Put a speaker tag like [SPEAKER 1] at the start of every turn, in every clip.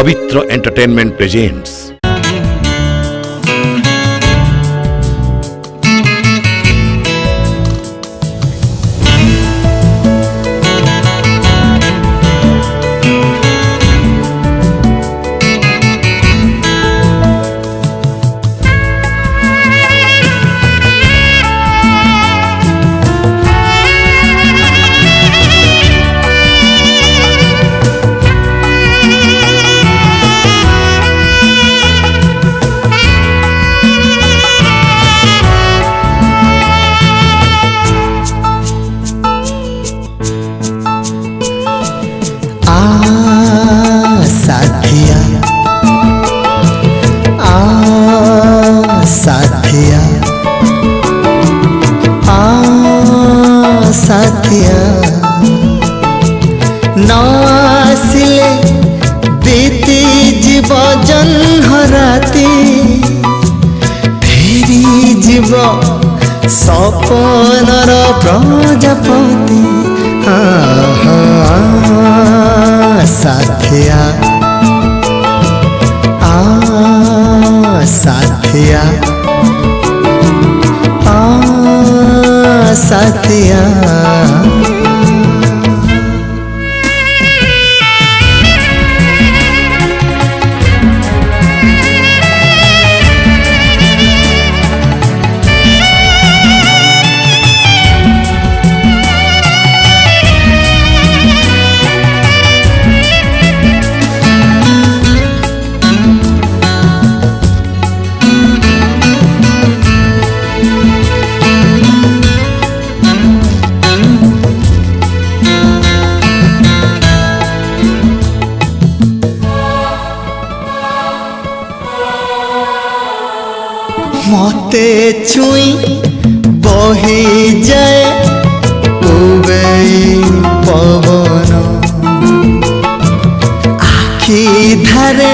[SPEAKER 1] पवित्र entertainment presents.
[SPEAKER 2] साथिया नासिले बीती जीव जन्हराती फेरी जीव सपनर प्रजापति साथिया साथिया साथिया मते छुई बही जाए उबेई पवन आखि धारे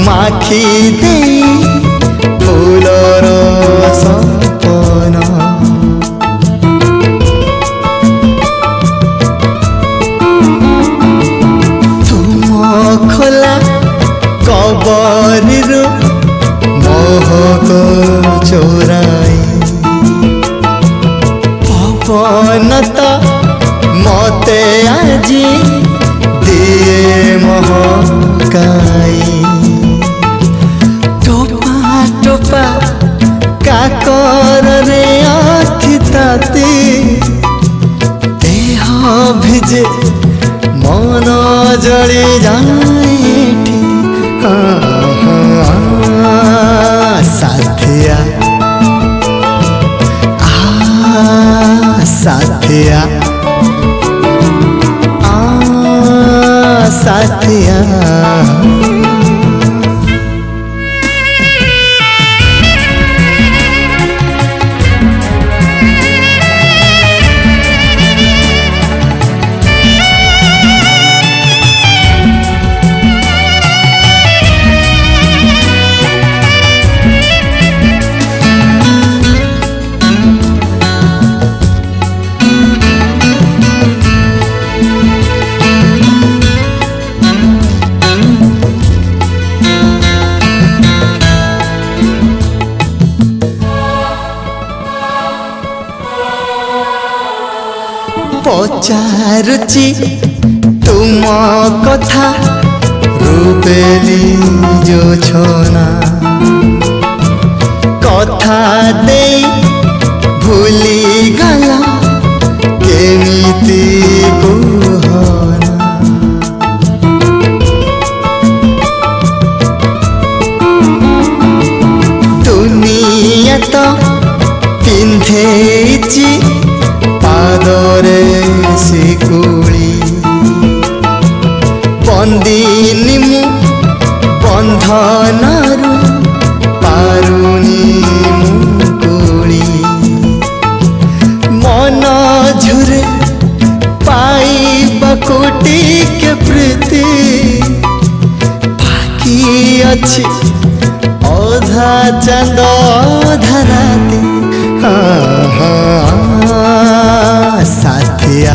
[SPEAKER 2] माखी दे फूलर सपन तुम खोला कबरीरू मोहक चोराई पवन तो मते आजी दिए महकाई टोपा टोपा काकर रे आखि ताती देह भिजे मन जली जाए साथिया साथिया साथिया पचारुची तुम कथा रूपेली जो छोना कथा दे भूली गला केमिति कुहना दुनिया तो पिंधेची पादरे शिकुली बंदिनी मु बंधनरु पारुनी मुकुली मन झुरे पाइबा कोटि के प्रीति बाकी अच्छी अधा चंद अधा राती साथिया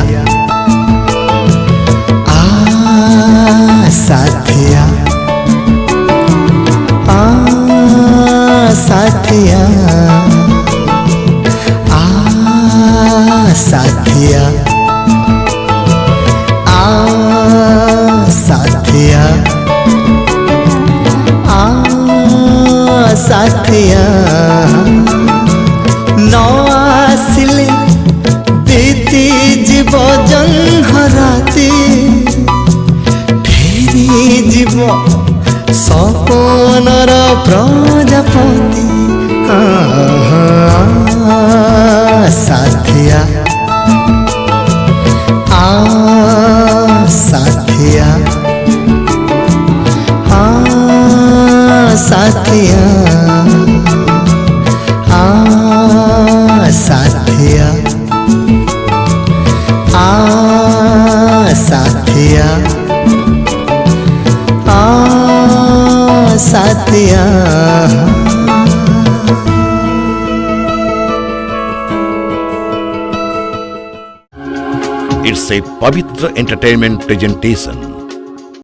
[SPEAKER 2] साथिया साथिया साथिया साथिया न आसिले बीती जीव जन्हराती फेरी जीव सपनर प्रजापति साथिया साथिया साथिया साथिया साथिया साथिया
[SPEAKER 1] It's a Pavitra Entertainment presentation.